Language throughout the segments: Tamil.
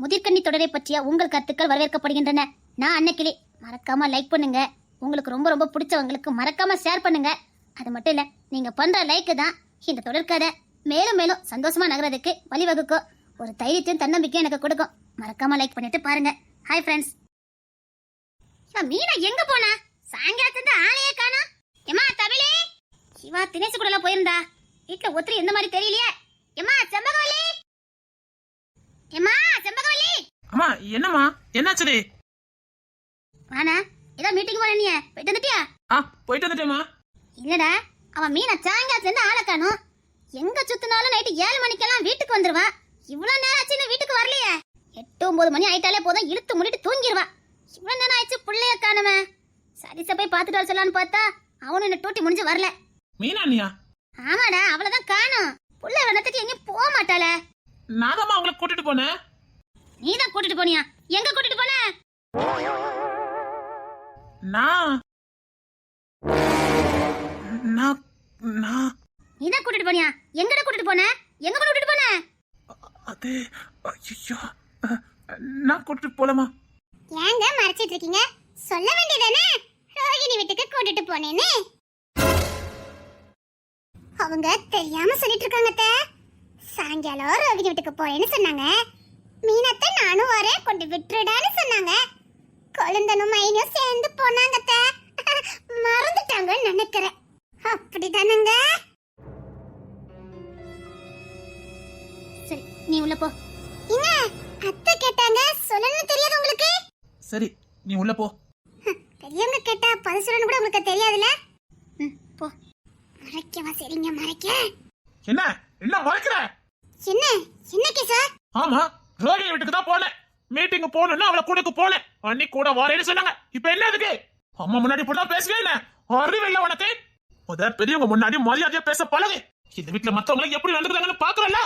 முதிர்கண்ணி தொடரை பற்றிய உங்கள் கருத்துக்கள் வரவேற்கப்படுகின்றன. நான் அன்னக்கிளி. மறக்காம லைக் பண்ணுங்க. உங்களுக்கு ரொம்ப ரொம்ப பிடிச்சவங்களுக்கு மறக்காம ஷேர் பண்ணுங்க. அது மட்டும் இல்ல, நீங்க பண்ற லைக் தான் இந்த தொடர்கதை மேலும் மேலும் சந்தோஷமா நகரதுக்கு வழிவகுக்கும். ஒரு தைரியத்தையும் தன்னம்பிக்கையும் எனக்கு கொடுக்கும். மறக்காம லைக் பண்ணிட்டு பாருங்க. Hi friends. மீனா எங்க போனா? சாயங்காலத்துல ஆளையே காணோம். ஏமா தமிழே, சிவா தினேஷ் கூட போயிருந்தா. வீட்டுல ஒத்திரி எந்த மாதிரி தெரியலையே. ஏமா செம்பகவல்லி, ஏமா செம்பகவல்லி. அம்மா என்னம்மா, என்னாச்சுடி? வானா, ஏதோ மீட்டிங் போற, நீ போயிட்டு வந்துட்டியா? போயிட்டு வந்துட்டேம்மா. இல்லடா, அவன் மீனா சாயங்காலத்துல இருந்து ஆளை காணோம். எங்க சுத்தினாலும் நைட்டு 7 மணிக்கெல்லாம் வீட்டுக்கு வந்துருவா. இவ்வளவு நேரம் ஆச்சு இன்னும் வீட்டுக்கு வரலையே. 8-9 மணி ஆயிட்டாலே போதும், இழுத்து முடிட்டு தூங்கிடுவா. இவ்வளவு நேரம் ஆயிடுச்சு, புள்ளைய காணுமே. சரிசா போய் பாத்துட்டு வர சொல்லலான்னு பார்த்தா அவனும் என்ன டூட்டி முடிஞ்சு வரல. மீனா நீயா? ஆமாடா, அவளதான் காணோம். புள்ள வனத்துக்கு எங்கேயும் போக மாட்டாளே. நான்தான் அவங்களை கூட்டிட்டு போனேன். நீதான் கூட்டிட்டு போனியா? எங்க கூட்டிட்டு போன? நீதான் கூட்டிட்டு போனியா? எங்கட கூட்டிட்டு போன? எங்க கூட்டிட்டு போன? அது ஐயோ, நான் கூட்டிட்டு போலமா. ஏங்க மறைச்சிட்டு இருக்கீங்க? சொல்ல வேண்டியதானே ரோகிணி வீட்டுக்கு கூட்டிட்டு போனேன்னு. அவங்க தெரியாம சொல்லிட்டு இருக்காங்க. சாயங்காலம் ரோகிணி வீட்டுக்கு போறேன்னு சொன்னாங்க. மீனத்தை நானும் வரேன், கொண்டு விட்டுடான்னு சொன்னாங்க. கொழுந்தனும் மைனியும் சேர்ந்து போனாங்க. மறந்துட்டாங்கன்னு நினைக்கிறேன். அப்படிதானுங்க? சரி, நீ உள்ள போ. என்ன அத்தை கேட்டாங்க, சொல்லணும்னு தெரியாது உங்களுக்கு? சரி, நீ உள்ள போ. பெரியவங்க கேட்டா பதில் சொல்லணும் கூட உங்களுக்கு தெரியாதுல்ல? போ. மறைக்கவா? சரிங்க, மறைக்க. என்ன என்ன மறைக்கிற? என்ன என்ன கேசா? ஆமா, ரோகிணி வீட்டுக்கு தான் போனேன். மீட்டிங் போகணும்னு அவளை கூடக்கு போனேன். அன்னி கூட வரேன்னு சொன்னாங்க. இப்ப என்ன அதுக்கு? அம்மா முன்னாடி போட்டா பேசுவேன். அறிவில்லை உனக்கு? முத பெரியவங்க முன்னாடி மரியாதையா பேச பழகு. இந்த வீட்டுல மத்தவங்க எப்படி நடந்துக்கிறாங்கன்னு பாக்குறல்ல.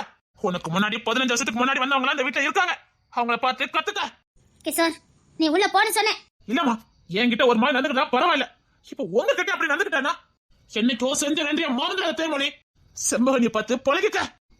உனக்கு முன்னாடி 15 வருஷத்துக்கு முன்னாடி வந்தவங்க இந்த வீட்டுல இருக்காங்க. அவங்கள பார்த்து கத்துக்க. கிஷோர், நீ உள்ள போன்னு சொன்ன. இல்லம்மா, என்கிட்ட ஒரு மாதிரி நடந்துக்கிட்டா பரவாயில்ல. இப்ப உங்ககிட்ட அப்படி நடந்துக்கிட்டானா என்னைக்கோ செஞ்ச வேண்டிய மறந்துடாத தேமொழி. செம்பகனிய பார்த்து பழகிக்க.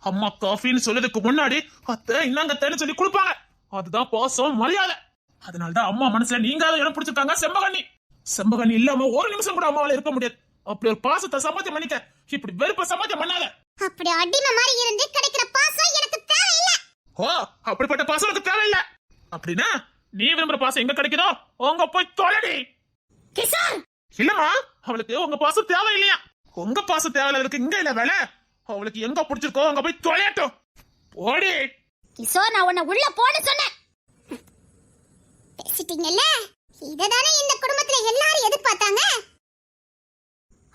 அம்மா காஃபின்னு சொல்லதுக்கு முன்னாடி அத்தை இன்னாங்க தேன்னு சொல்லி கொடுப்பாங்க. அதுதான் பாசம், மரியாதை. அதனாலதான் அம்மா மனசுல நீங்காத இடம் பிடிச்சிருக்காங்க செம்பகனி. செம்பகனி இல்லாம ஒரு நிமிஷம் கூட அம்மாவால இருக்க முடியாது. அப்படி ஒரு பாசத்தை சமாத்தியம் பண்ணிக்க. இப்படி வெறுப்ப சமாத்தியம் பண்ணாத. அப்படி அடிமை மாதிரி இருந்து கிடைக்கிற பாசம் எனக்கு தேவையில்ல. ஓ, அப்படிப்பட்ட பாசம் எனக்கு தேவையில்ல. அப்படின்னா நீ விரும்புற பாசம் எங்க கிடைக்குதோ உங்க போய் தொலைடி. கிஷோர், இல்லம்மா, அவளுக்கு உங்க பாசம் தேவையில்லையா? உங்க பாசம் தேவையில்ல, இங்க இல்ல வேலை. அவளுக்கு எங்க பிடிச்சிருக்கோ அங்க போய் தொலையட்டும். போடி. கிஷோர், நான் உன்னை உள்ள போன்னு சொன்னேன். பேசிட்டீங்கல்ல, இததானே இந்த குடும்பத்துல எல்லாரும் எதிர்பார்த்தாங்க.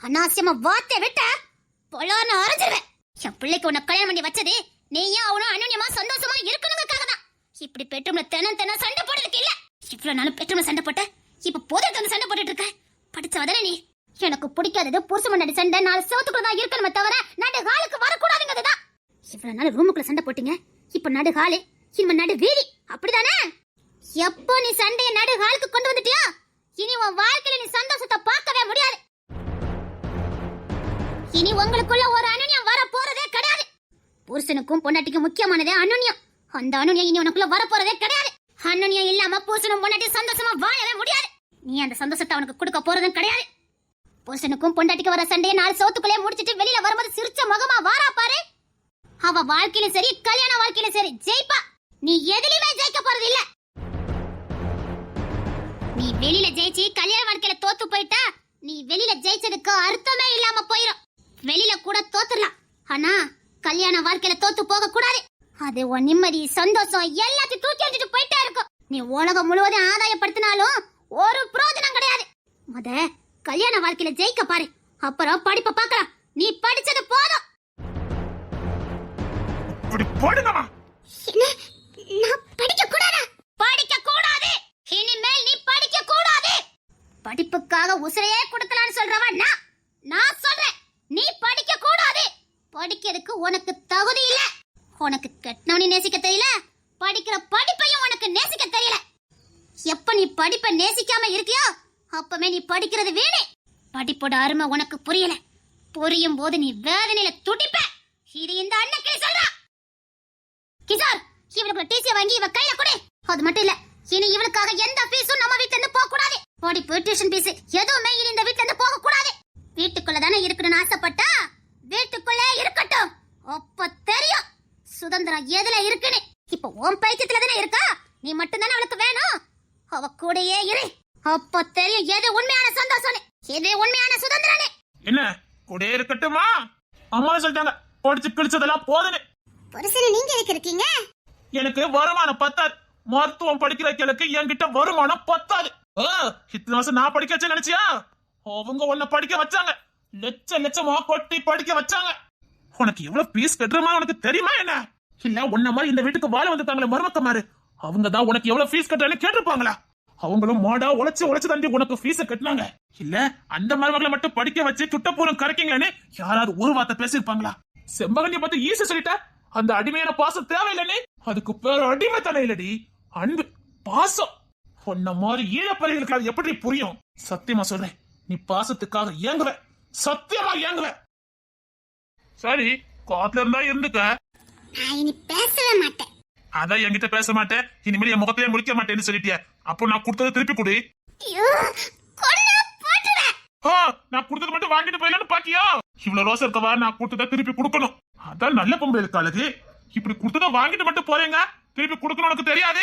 அனாவசியமா வார்த்தை விட்ட பொலான அரைஞ்சிருவேன். என் பிள்ளைக்கு உன்னை கல்யாணம் பண்ணி வச்சது நீயும் அவனும் அனுநியமா சந்தோஷமா இருக்கணுங்கிறதுக்காக தான். இப்படி பெட்ரூம்ல தினம் சண்டை போடுறதுக்கு இல்ல. இவ்வளவு நாளும் பெட்ரூம்ல சண்டை போட்ட, இப்ப போதுக்கு வந்து சண்டை போட்டுட்டு இருக்க. படிச்சவதானே நீ. எனக்கு பிடிக்காதது புருஷன் முன்னாடி சண்டை 4 செவத்துக்குள்ள தான் இருக்கணுமே தவிர நடு ஹாலுக்கு வரக்கூடாதுங்கிறதுதான். இவ்வளவு நாள் ரூமுக்குள்ள சண்டை போட்டீங்க, இப்ப நடு ஹாலு, இனிமே நடு வீதி, அப்படிதானே? எப்போ நீ சண்டைய நடு ஹாலுக்கு கொண்டு வந்துட்டியோ, இனி உன் வாழ்க்கையில நீ சந்தோஷத்தை பார்க்கவே முடியாது. இனி உங்களுக்குள்ள ஒரு அனுநியம் வர போறதே கிடையாது. புருஷனுக்கும் பொண்டாட்டிக்கும் முக்கியமானதே அனுநியம். அந்த அனுநியம் இனி உனக்குள்ள வர போறதே கிடையாது. அனுநியம் இல்லாம புருஷனும் பொண்டாட்டி சந்தோஷமா வாழவே முடியாது. நீ அந்த சந்தோஷத்தை அவனுக்கு கொடுக்க போறதும் கிடையாது. புருஷனுக்கும் பொண்டாட்டிக்கு வர சண்டையை 4 சவுத்துக்குள்ளே முடிச்சிட்டு வெளியில வரும்போது சிரிச்ச முகமா வாரா பாரு. அவ வாழ்க்கையிலும் சரி, கல்யாண வாழ்க்கையிலும் சரி ஜெயிப்பா. நீ எதிலுமே ஜெயிக்க போறது இல்ல. நீ வெளியில ஜெயிச்சு கல்யாண வாழ்க்கையில தோத்து போயிட்டா நீ வெளியில ஜெயிச்சதுக்கு அர்த்தமே இல்லாம போயிரும். வெளியில கூட தோத்துடலாம், ஆனா கல்யாண வாழ்க்கையில தோத்து போக கூடாது. அது உன் நிம்மதி, சந்தோஷம் எல்லாத்தையும் தூக்கி எறிஞ்சிட்டு போயிட்டே இருக்கும். நீ உலகம் முழுவதும் ஆதாயப்படுத்தினாலும் ஒரு பிரயோஜனம் கிடையாது. முத கல்யாண வாழ்க்கையில ஜெயிக்க பாரு, அப்புறம் படிப்பை பார்க்கலாம். நீ படிச்சது போதும். நான் படிக்க கூடாதா? படிக்க கூடாது. இனிமேல் நீ படிக்க கூடாது. படிப்புக்காக உசிரையே கொடுக்கலாம்னு சொல்றவன் நான் சொல்றேன், நீ படிக்க கூடாது. படிக்கிறதுக்கு உனக்கு தகுதி இல்ல. உனக்கு கெட்டவனி நேசிக்க தெரியல, படிக்கிற படிப்பையும் உனக்கு நேசிக்க தெரியல. எப்ப நீ படிப்பை நேசிக்காம இருக்கியோ அப்பமே நீ படிக்கிறது வீணே. படிப்போட அருமை உனக்கு புரியல. புரியும் போது நீ வேதனையில துடிப்ப. இது இந்த அண்ணன் சொல்றா. கிஷோர், இவளுக்கு டிசி வாங்கி இவ கையில கொடு. அது மட்டும் இல்ல, இனி இவளுக்காக எந்த ஃபீஸும் நம்ம வீட்ல இருந்து போக கூடாது. படிப்பு, டியூஷன் ஃபீஸ் எதுவுமே இனி இந்த வீட்ல இருந்து போக கூடாது. வீட்டுக்குள்ள தானே இருக்கணும்னு ஆசைப்பட்டா வீட்டுக்குள்ளே இருக்கட்டும். அப்ப தெரியும் சுதந்திரம் எதுல இருக்குன்னு. இப்ப உன் பைத்தியத்துல தானே இருக்கா, நீ மட்டும் தானே அவளுக்கு வேணும். அவ கூடயே இரு, அப்ப தெரியும் எது உண்மையான சந்தோஷம், எது உண்மையான சுதந்திரம். என்ன கூட இருக்கட்டுமா? அம்மா சொல்லிட்டாங்க படிச்சு கிழிச்சதெல்லாம் போதுன்னு. புருஷனை நீங்க எதுக்கு இருக்கீங்க? எனக்கு வருமானம் பத்தாது. மருத்துவம் படிக்கிற கிழக்கு என்கிட்ட வருமானம் பத்தாது. இத்தனை வருஷம் நான் படிக்க வச்சேன்னு நினைச்சியா? அவங்க உன்னை படிக்க வச்சாங்க, லட்சம் லட்சமா கொட்டி படிக்க வச்சாங்க. உனக்கு எவ்வளவு பீஸ் கட்டுறமா உனக்கு தெரியுமா என்ன? இல்ல உன்ன மாதிரி இந்த வீட்டுக்கு வாழ வந்துட்டாங்களே மருமக்கமாரு, அவங்க தான் உனக்கு எவ்வளவு ஃபீஸ் கட்டுறேன்னு கேட்டிருப்பாங்களா? அவங்களும் மாடா உழைச்சு தண்டி உனக்கு ஃபீஸ கட்டினாங்க. இல்ல அந்த மருமகளை மட்டும் படிக்க வச்சு துட்டப்பூரம் கரைக்கீங்களேன்னு யாராவது ஒரு வார்த்தை பேசிருப்பாங்களா? செம்பகனிய பத்தி ஈஸி சொல்லிட்ட. அந்த அடிமையான பாசம் தேவையில்லைன்னு. அதுக்கு பேர் அடிமைத்தனம் இல்லடி, அன்பு, பாசம். உன்ன மாதிரி ஈழப்பறைகளுக்கு அது எப்படி புரியும்? சத்தியமா சொல்றேன், நீ பாசத்துக்காக ஏங்குவ, சத்தியமா ஏங்குவ. சரி, காத்துல இருந்தா இருந்துக்க. நான் இனி பேசவே மாட்டேன். அதான் என்கிட்ட பேச மாட்டேன், இனிமேல் என் முகத்தையே முடிக்க மாட்டேன்னு சொல்லிட்டிய. அப்போ நான் கொடுத்ததை திருப்பி கொடு. நான் கொடுத்தது மட்டும் வாங்கிட்டு போயிடலான்னு பாக்கியா? இவ்வளவு ரோசம் இருக்கவா, நான் கொடுத்ததை திருப்பி கொடுக்கணும். அதான் நல்ல பொம்பளை இருக்கு அழகு. இப்படி கொடுத்ததை வாங்கிட்டு மட்டும் போறேங்க, திருப்பி கொடுக்கணும் உனக்கு தெரியாது.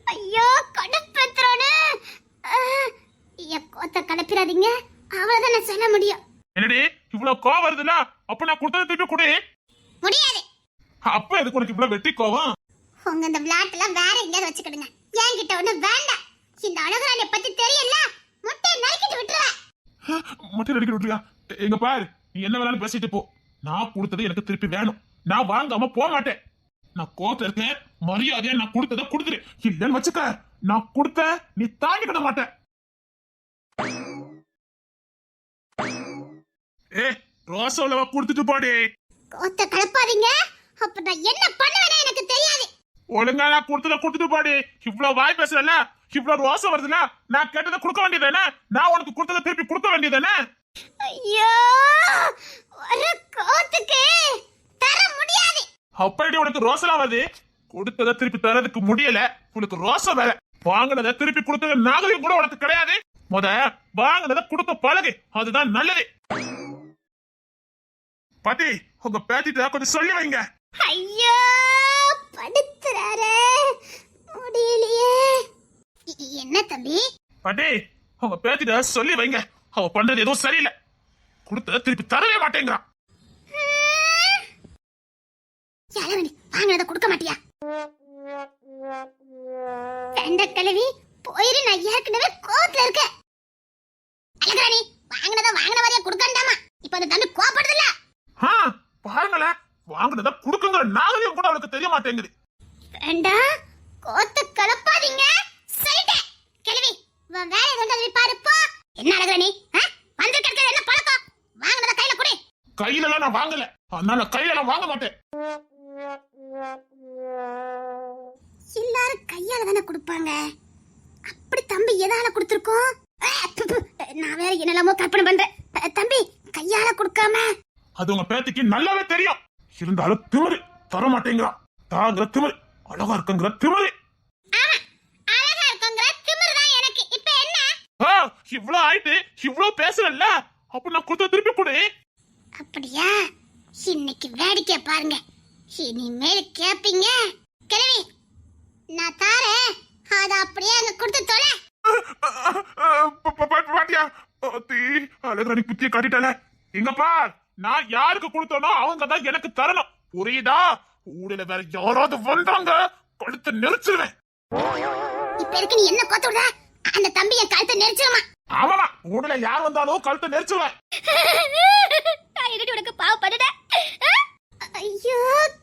ஐயோ கடுப்பேத்துறானே. கோத்த கலப்பிராதீங்க, அவ்வளவுதான் நான் சொல்ல முடியும். என்னடி இவ்வளவு கோவம் வருதுல? அப்ப நான் கொடுத்ததை திருப்பி கொடு. முடியாது. அப்ப எதுக்கு உனக்கு இவ்வளவு வெட்டி கோவம்? உங்க இந்த விளையாட்டு எல்லாம் வேற எங்கேயாவது வச்சுக்கிடுங்க, என்கிட்ட ஒண்ணு வேண்டாம். இந்த அழகுராணிய பத்தி தெரியல, முட்டையை நறுக்கிட்டு விட்டுருவேன். முட்டையை நறுக்கிட்டு விட்டுறியா? எங்க பாரு, நீ என்ன வேணாலும் பேசிட்டு போ. நான் கொடுத்தது எனக்கு திருப்பி வேணும், நான் வாங்காம போக மாட்டேன். நான் கோவத்துல இருக்கேன், மரியாதையா நான் கொடுத்ததை கொடுத்துரு. இல்லன்னு வச்சுக்க, நான் கொடுத்த நீ தாங்கிட மாட்டேன். ரோசோலவா கொடுத்துட்டு போடி. கோத்த கலப்பாதீங்க, அப்ப நான் என்ன பண்ணுவேன்னு எனக்கு தெரியாது. ஒழுங்கா நான் கொடுத்தத கொடுத்துட்டு போடி. இவ்வளவு வாய் பேசுறல, இவ்வளவு ரோசம் வருதுல, நான் கேட்டதை கொடுக்க வேண்டியதானே? நான் உனக்கு கொடுத்ததை திருப்பி கொடுக்க வேண்டியதானே? ஐயோ, ஒரு கோத்துக்கு தர முடியாது. அப்படி உனக்கு ரோசலா வருது? கொடுத்ததை திருப்பி தரதுக்கு முடியல, உனக்கு ரோசம் வேற. வாங்கினதை திருப்பி கொடுத்தது நாகரிகம் கூட உனக்கு கிடையாது. முத வாங்கினதை கொடுக்க பழகு, அதுதான் நல்லது. பாட்டி, உங்க பேத்திட்ட கொஞ்சம் சொல்லி வைங்க. ஐயோ படுத்துறாரே, முடியலையே. என்ன தம்பி? பாட்டி, உங்க பேத்திட்ட சொல்லி வைங்க, அவ பண்றது எதுவும் சரியில்லை. கொடுத்த திருப்பி தரவே மாட்டேங்கிறான். யாரவனி வாங்கினதை கொடுக்க மாட்டியா? ரெண்ட கிழவி போயிரு, நான் ஏற்கனவே கோவத்துல இருக்க. அழகராணி வாங்கினதை வாங்கின வரைய கொடுக்கண்டாமா? இப்ப அந்த தம்பி கோபப்படுதுல. பாருங்களேன், வாங்கினதை கொடுக்குங்கிற நாகரிகம் கூட அவளுக்கு தெரிய மாட்டேங்குது. வேண்டாம், கோத்த கலப்பாதீங்க சொல்லிட்டேன். கிழவி வேற ஏதாவது பாருப்பா. என்ன அழகராணி வந்து கிடக்கிறது என்ன பழக்கம்? வாங்கினதை கையில கொடு. கையில எல்லாம் நான் வாங்கல, அதனால கையில எல்லாம் வாங்க மாட்டேன். எல்லாரும் கையால தானே கொடுப்பாங்க, அப்படி தம்பி எதால கொடுத்திருக்கோம்? நான் வேற என்னெல்லாமோ கற்பனை பண்றேன். தம்பி கையால கொடுக்காம. அது உங்க பேத்திக்கு நல்லாவே தெரியும். இருந்தாலும் திமிரு தர மாட்டேங்கிறான். தாங்கிற திமிரு, அழகா இருக்குங்கிற திமிரு. அழகா இருக்குங்கிற திமிரு தான் எனக்கு. இப்ப என்ன? இவ்வளவு ஆயிட்டு இவ்வளவு பேசுறல்ல, அப்ப நான் கொடுத்த திருப்பி கொடு. அப்படியா? இன்னைக்கு வேடிக்கை பாருங்க, இனிமேல் கேப்பீங்க. கிழவி நான் தாரேன், அத அப்படியே அங்க கொடுத்து தொலை. பாட்டியா, அழகராணி புத்திய காட்டிட்டால. எங்கப்பா, நான் யாருக்கு கொடுத்தனோ அவங்க தான் எனக்கு தரணும், புரியுதா? ஊடல வேற யாராவது வந்தாங்க கழுத்தை நெரிச்சிருவேன். இப்ப இருக்கு நீ என்ன கொத்து விட? அந்த தம்பி என் கழுத்தை நெரிச்சிருமா? ஆமாமா, ஊடல யார் வந்தாலும் கழுத்தை நெரிச்சிருவேன். உனக்கு பாவப்படுட. ஐயோ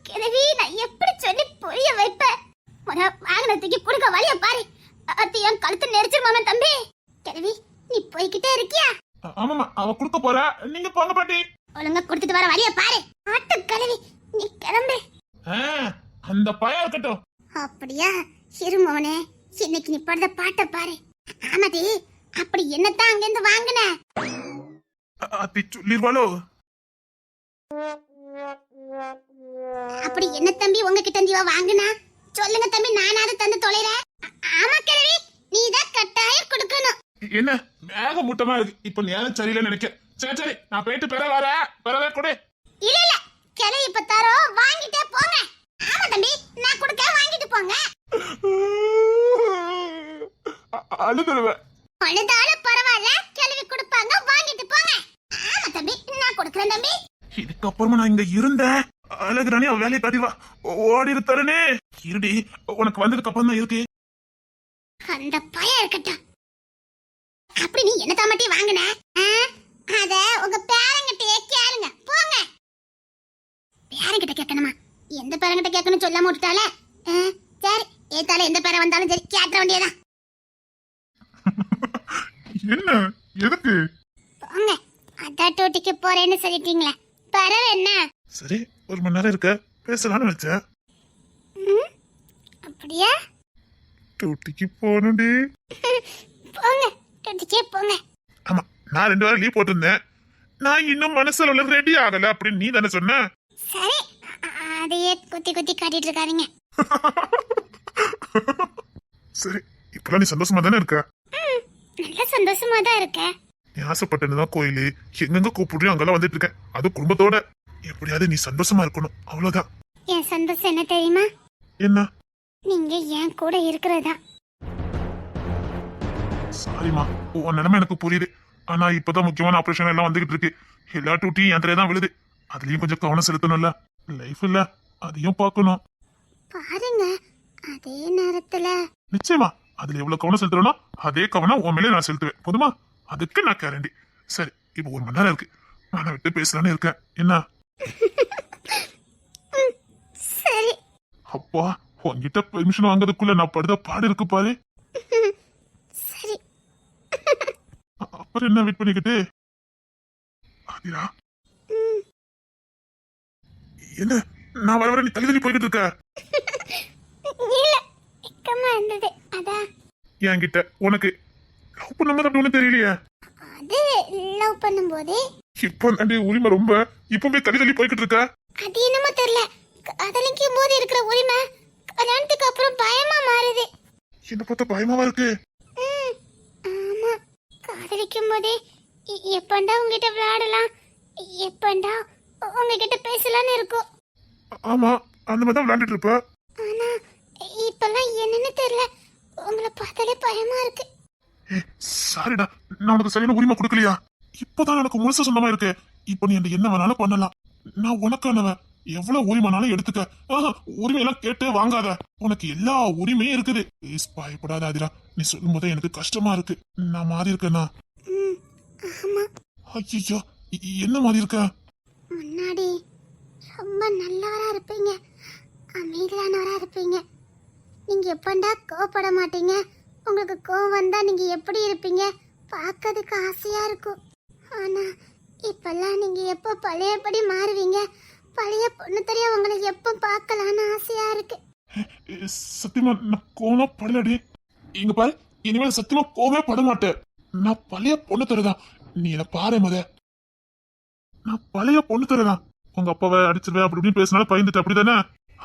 கிழவி, நான் எப்படி சொல்லி புரிய வைப்பேன்? வாகனத்துக்கு கொடுக்க வழிய பாரு. அது என் கழுத்தை நெரிச்சிருமாமே தம்பி. கிழவி நீ போய்கிட்டே இருக்கியா? ஆமாமா, அவ கொடுக்க போற, நீங்க போங்க பாட்டி. ஒழுங்கா கொடுத்துட்டு வர வழிய பாரு. ஆட்டு கிழவி நீ கிளம்பு. அந்த பயம் இருக்கட்டும். அப்படியா? இருமோனே, இன்னைக்கு நீ படுற பாட்டை பாரு. ஆமாடி, அப்படி என்னத்தான் அங்கிருந்து வாங்கின? அத்தி சொல்லிருவாளோ? அப்படி என்ன தம்பி உங்ககிட்ட இருந்து வாங்கினா? சொல்லுங்க தம்பி, நானாவது தந்து தொலைறேன். ஆமா கிழவி, நீ தான் கட்டாயம் கொடுக்கணும். என்ன மேக மூட்டமா இருக்கு, இப்ப நேரம் சரியில்லைன்னு நினைக்கிறேன். சரி சரி, நான் போயிட்டு பெறவே கொடு. இல்ல இல்ல, கிழவி இப்ப தரோம், வாங்கிட்டே போங்க. ஆமா தம்பி, நான் கொடுக்க, வாங்கிட்டு போங்க. அழுதுருவேன். அழுதாலும் பரவாயில்ல, கிழவி கொடுப்பாங்க, வாங்கிட்டு போங்க. ஆமா தம்பி, நான் கொடுக்கறேன் தம்பி. இதுக்கப்புறமா நான் இங்க இருந்தேன் அழகுராணி அவ வேலையை காட்டிவா ஓடி இருத்தரனே. இருடி, உனக்கு வந்ததுக்கு அப்புறம் தான் இருக்கு. அந்த பையன் இருக்கட்டும். அப்படி நீ என்ன தாமட்டி வாங்கின? அத உங்க பேரங்கிட்டே கேளுங்க, போங்க. பேரங்கிட்ட கேட்கணுமா? எந்த பேரங்கிட்ட கேட்கணும் சொல்லாம விட்டுட்டால. சரி, ஏத்தால எந்த பேரை வந்தாலும் சரி, கேட்க வேண்டியதான். என்ன எதுக்கு? போங்க, அதான் டூட்டிக்கு போறேன்னு சொல்லிட்டீங்களே, பரவ என்ன? சரி, ஒரு மணி நேரம் இருக்க பேசலாம்னு வச்சேன். அப்படியா? டூட்டிக்கு போகணும்டி. போங்க, டூட்டிக்கே போங்க. ஆமா, நான் 2 வாரம் லீவ் போட்டிருந்தேன். நான் இன்னும் மனசுல ரெடி ஆகல அப்படின்னு நீ தானே சொன்ன. சரி, அதையே குத்தி குத்தி காட்டிட்டு இருக்காதீங்க. சரி, இப்பெல்லாம் நீ சந்தோஷமா தானே இருக்க? நல்ல சந்தோஷமா தான் இருக்க. நீ ஆசைப்பட்டதுதான் கோயிலு, எங்கெங்க கூப்பிடுறியோ அங்கெல்லாம் வந்துட்டு இருக்கேன். அது குடும்பத்தோட. எப்படியாவது நீ சந்தோஷமா இருக்கணும், அவ்வளவுதான். என் சந்தோஷம் என்ன தெரியுமா? என்ன? நீங்க என் கூட இருக்கிறதா. சாரிமா, உன் நிலைமை எனக்கு புரியுது. ஆனா இப்பதான் முக்கியமான ஆபரேஷன் எல்லாம் வந்துகிட்டு இருக்கு. எல்லா டூட்டியும் என் தான் விழுது. அதுலயும் கொஞ்சம் கவனம் செலுத்தணும்ல. லைஃப் இல்ல, அதையும் பார்க்கணும். பாருங்க, அதே நேரத்துல நிச்சயமா அதுல எவ்வளவு கவனம் செலுத்துறனோ அதே கவனம் உன் மேலே நான் செலுத்துவேன். போதுமா? அதுக்கு நான் கேரண்டி. சரி, இப்போ 1 மணி நேரம் இருக்கு, நான் விட்டு பேசலான்னு இருக்கேன். என்ன? சரி. அப்பா, உன்கிட்ட பெர்மிஷன் வாங்குறதுக்குள்ள நான் படுத்த பாடு இருக்கு பாரு. சரி. அப்புறம் என்ன வெயிட் பண்ணிக்கிட்டு? ஆதிரா, என்ன நான் வர வர நீ தள்ளி தள்ளி போய்கிட்டு இருக்க? இல்ல, இக்கமா இருந்தது அதான். என்கிட்ட உனக்கு லவ் பண்ண மாதிரி அப்படி ஒண்ணு தெரியலையே. அது லவ் பண்ணும்போது இப்போ நண்டி உரிமை ரொம்ப இப்பவே தள்ளி தள்ளி போய்கிட்டு இருக்க. அது என்னமோ தெரியல, காதலிக்கும் போது இருக்கிற உரிமை கல்யாணத்துக்கு அப்புறம் பயமா மாறுது. என்ன பார்த்தா பயமாவா இருக்கு? ஆமா, காதலிக்கும் போதே எப்பண்டா உங்ககிட்ட விளையாடலாம், எப்பண்டா உங்ககிட்ட பேசலாம்னு இருக்கும். ஆமா, அந்த மாதிரி தான் விளையாண்டுட்டு இருப்ப. ஆனா இப்பெல்லாம் என்னன்னு தெரியல, உங்களை பார்த்தாலே பயமா இருக்கு. சாரிடா, நான் உனக்கு சரியான உரிமை கொடுக்கலையா? இப்பதான் எனக்கு முழுசா சொந்தமா இருக்கு. இப்போ நீ என்ன வேணாலும் பண்ணலாம். நான் உனக்கானவன், எவ்வளவு உரிமைனாலும் எடுத்துக்க. உரிமையெல்லாம் கேட்டு வாங்காத, உனக்கு எல்லா உரிமையும் இருக்குது. ப்ளீஸ் பயப்படாத ஆதிரா, நீ சொல்லும் போதே எனக்கு கஷ்டமா இருக்கு. நான் மாறி இருக்கேனா? ஆமா. ஐயோ, என்ன மாறி இருக்க? முன்னாடி ரொம்ப நல்லவரா இருப்பீங்க, அமைதியானவரா இருப்பீங்க. நீங்க எப்பண்டா கோவப்பட மாட்டீங்க. உங்களுக்கு கோவம் வந்தா நீங்க எப்படி இருப்பீங்க, பார்க்கறதுக்கு ஆசையா இருக்கும். ஆனா இப்பெல்லாம் நீங்க எப்ப பழையபடி மாறுவீங்க, பழைய பொண்ணு தெரிய உங்களை எப்ப பார்க்கலான்னு ஆசையா இருக்கு. சத்தியமா நான் கோவம் படலடி. இங்க பாரு, இனிமேல் சத்தியமா கோவமே பட மாட்டேன். நான் பழைய பொண்ணு தரதான். நீ என்ன பாரு முத, நான் பழைய பொண்ணு தரதான். உங்க அப்பாவை அடிச்சிருவேன் அப்படி இப்படின்னு பேசினாலும் பயந்துட்டு அப்படிதானே?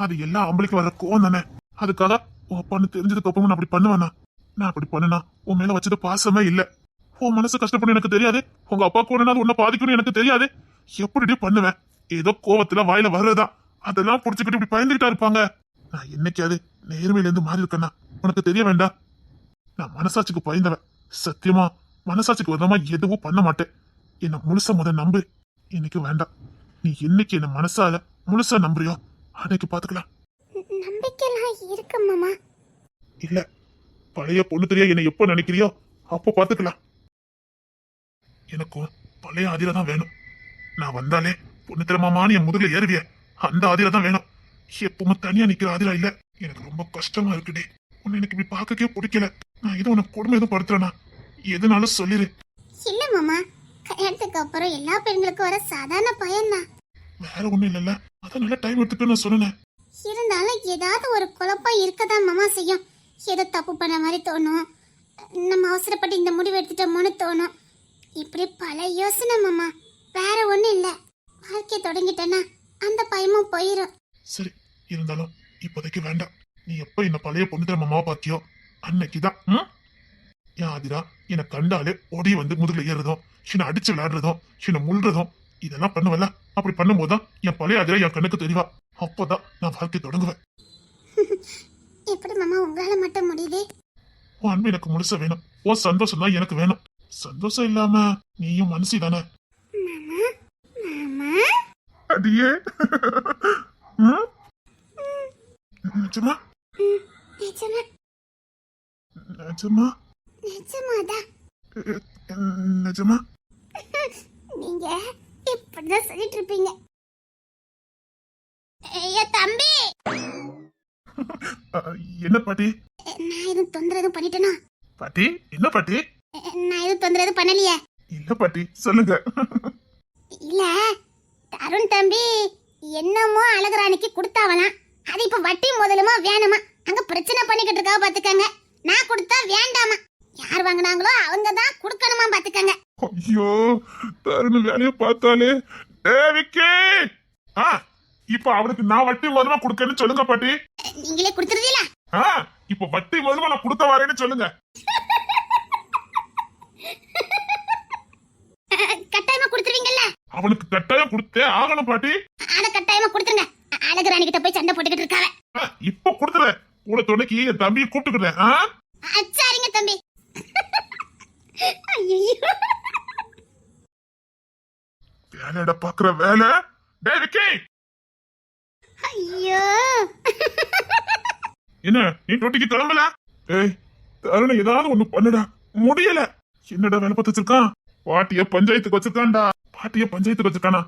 அது எல்லா ஆம்பளைக்கும் வர கோவம் தானே. அதுக்காக உன் அப்பான்னு தெரிஞ்சதுக்கு அப்புறமா நான் அப்படி பண்ணுவேனா? நான் அப்படி பண்ணுனா உன் மேல வச்சது பாசமே இல்ல. உன் மனசு கஷ்டப்படும் எனக்கு தெரியாது, உங்க அப்பா கூட உன்னை பாதிக்கணும் எனக்கு தெரியாது. எப்படி பண்ணுவேன்? ஏதோ கோவத்துல வாயில வர்றதா, அதெல்லாம் புடிச்சுக்கிட்டு இப்படி பயந்துகிட்டா இருப்பாங்க. நான் என்னைக்காவது நேர்மையில இருந்து மாறி இருக்கேன்னா உனக்கு தெரிய வேண்டாம். நான் மனசாட்சிக்கு பயந்தவன். சத்தியமா மனசாட்சிக்கு விதமா எதுவும் பண்ண மாட்டேன். என்ன முழுசா நம்பு. இன்னைக்கு வேண்டாம், நீ என்னைக்கு என்ன மனசால முழுசா நம்புறியோ அன்னைக்கு பாத்துக்கலாம். நம்பிக்கைலாம் இருக்கு மாமா. இல்ல, பழைய பொண்ணு தெரியா என்ன எப்ப நினைக்கிறியோ அப்போ பாத்துக்கலாம். எனக்கும் பழைய ஆதிரா தான் வேணும். நான் வந்தாலே பொண்ணு திறமாமான்னு என் முதுகுல ஏறுவிய அந்த ஆதிரா தான் வேணும். எப்பவுமே தனியா நிக்கிற ஆதிரா இல்ல. எனக்கு ரொம்ப கஷ்டமா இருக்குடே. உன்னை எனக்கு இப்படி பாக்கவே பிடிக்கல. நான் எதுவும் உனக்கு கொடுமை எதுவும் படுத்துறேனா? எதுனாலும் சொல்லிரு. இல்ல மாமா, கல்யாணத்துக்கு அப்புறம் எல்லா பெண்களுக்கும் வர சாதாரண பயம்தான். வேற ஒண்ணும் இல்லல்ல, அதான் நல்ல டைம் எடுத்துக்க நான் சொன்னேன். இருந்தாலும் ஏதாவது ஒரு குழப்பம் இருக்கதான் மாமா செய்யும். ஏதோ தப்பு பண்ண மாதிரி தோணும், நம்ம அவசரப்பட்டு இந்த முடிவு எடுத்துட்டோமோன்னு தோணும். இப்படி பல யோசனை மாமா, வேற ஒண்ணும் இல்ல. வாழ்க்கைய தொடங்கிட்டேன்னா அந்த பயமும் போயிரும். சரி, இருந்தாலும் இப்போதைக்கு வேண்டாம். நீ எப்ப என்ன பழைய பொண்ணு தர மாமாவை பாத்தியோ அன்னைக்குதான் என் ஆதிரா என்னை கண்டாலே ஓடி வந்து முதுகுல ஏறுறதும் என்னை அடிச்சு விளையாடுறதும் என்னை முள்றதும் இதெல்லாம் பண்ணுவல. அப்படி பண்ணும்போதுதான் என் பழைய ஆதிரா என் கண்ணுக்கு தெரியவா. அப்பதான் நான் வாழ்க்கை தொடங்குவேன். எப்படி மாமா உங்களால மட்டும் முடியுது? உன் அன்பு எனக்கு முழுசா வேணும். உன் சந்தோஷம் தான் எனக்கு வேணும். சந்தோஷம் இல்லாம நீயும் மனசு தானே. அடியே நிஜமா நிஜமா நிஜமா நிஜமாதான். நிஜமா நீங்க இப்படிதான் சொல்லிட்டு இருப்பீங்க. ஐயா தம்பி, என்ன பாட்டி? நான் எதுவும் தொந்தரவு எதுவும் பண்ணிட்டேனா? பாட்டி என்ன பாட்டி? நான் எதுவும் தொந்தரவு எதுவும் பண்ணலையே. இல்ல பாட்டி சொல்லுங்க. இல்ல தருண் தம்பி என்னமோ அழகுராணிக்கு கொடுத்தாவலாம். அது இப்ப வட்டி முதலுமா வேணுமா அங்க பிரச்சனை பண்ணிக்கிட்டு இருக்கா பாத்துக்கங்க. நான் கொடுத்தா வேண்டாமா, யார் வாங்கினாங்களோ அவங்க தான் கொடுக்கணுமா பாத்துக்கங்க. ஐயோ தருண் வேலைய பார்த்தாலே. விக்கி இப்ப அவனுக்கு நான் வட்டி முதலமா கொடுக்கன்னு சொல்லுங்க பாட்டி. நீங்களே கொடுத்துருதீங்களா? இப்ப வட்டி முதலமா நான் கொடுத்த வரேன்னு சொல்லுங்க. கட்டாயமா கொடுத்துருவீங்கல்ல? அவனுக்கு கட்டாயம் கொடுத்தே ஆகணும் பாட்டி. ஆனா கட்டாயமா கொடுத்துருங்க. அழகுராணி கிட்ட போய் சண்டை போட்டுக்கிட்டு இருக்காவ. இப்ப கொடுத்துறேன். கூட துணைக்கு என் தம்பியை கூப்பிட்டுக்கிறேன். சரிங்க தம்பி. ஐயோ வேலையிட பாக்குற வேலை. டேய் விக்கி, ஐயோ என்ன நீ தொட்டிக்கு கிளம்பல? ஏய் தருண ஏதாவது ஒண்ணு பண்ணுடா. முடியல. என்னடா வேலை பார்த்து வச்சிருக்கான்? பாட்டிய பஞ்சாயத்துக்கு வச்சிருக்கான்டா. பாட்டிய பஞ்சாயத்துக்கு வச்சிருக்கானா?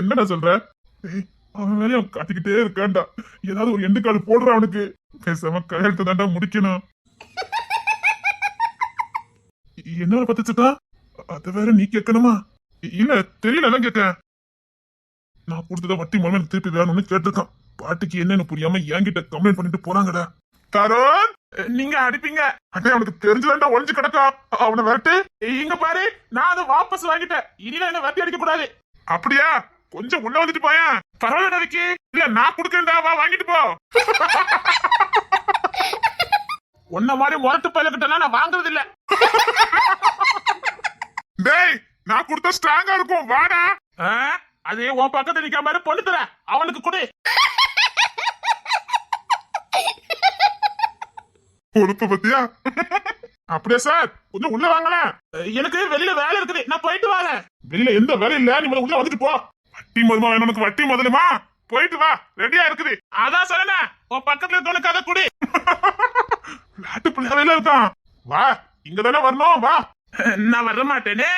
என்னடா சொல்ற? ஏய் அவன் வேலையை அவன் காட்டிக்கிட்டே இருக்கான்டா. ஏதாவது ஒரு எண்டு கால் போடுற அவனுக்கு. பேசாம கையெழுத்து தாண்டா முடிக்கணும். என்ன வேலை பார்த்து வச்சிருக்கான்? அத வேற நீ கேட்கணுமா? இல்ல தெரியல கேட்க. நான் கொடுத்தத வட்டி மூலமா எனக்கு திருப்பி வேணும்னு கேட்டிருக்கான். பாட்டிக்கு என்னன்னு புரியாம என்கிட்ட கம்ப்ளைண்ட் பண்ணிட்டு போறாங்கடா. தருண் நீங்க அடிப்பீங்க. அட்டே அவனுக்கு தெரிஞ்சுதான்டா ஒளிஞ்சு கிடக்கா. அவனை விரட்டு. இங்க பாரு, நான் அதை வாபஸ் வாங்கிட்டேன். இனில என்ன விரட்டி அடிக்க கூடாது. அப்படியா? கொஞ்சம் உள்ள வந்துட்டு போயேன். பரவாயில்ல விக்கி. இல்ல நான் கொடுக்கறேன்டா, வா வாங்கிட்டு போ. உன்ன மாதிரி முரட்டு பையன்கிட்ட நான் வாங்குறது இல்ல. டேய் நான் கொடுத்த ஸ்ட்ராங்கா இருக்கும், வாடா. அதே உன் பக்கத்துல நிக்க மாதிரி பொண்ணு தர அவனுக்கு கொடு. பொறுப்பு பத்தியா? அப்படியே சார் கொஞ்சம் உள்ள வாங்கல. எனக்கு வெளியில வேலை இருக்குது, நான் போயிட்டு வரேன். வெளியில எந்த வேலை இல்ல, நீ உள்ள வந்துட்டு போ. வட்டி முதலுமா வேணும் உனக்கு? வட்டி முதலுமா? போயிட்டு வா, ரெடியா இருக்குது. அதான் சொல்லல, உன் பக்கத்துல தோணுக்காத குடி. விளையாட்டு பிள்ளையாவே இருக்கான். வா இங்க தானே வரணும், வா. நான் வர மாட்டேனே.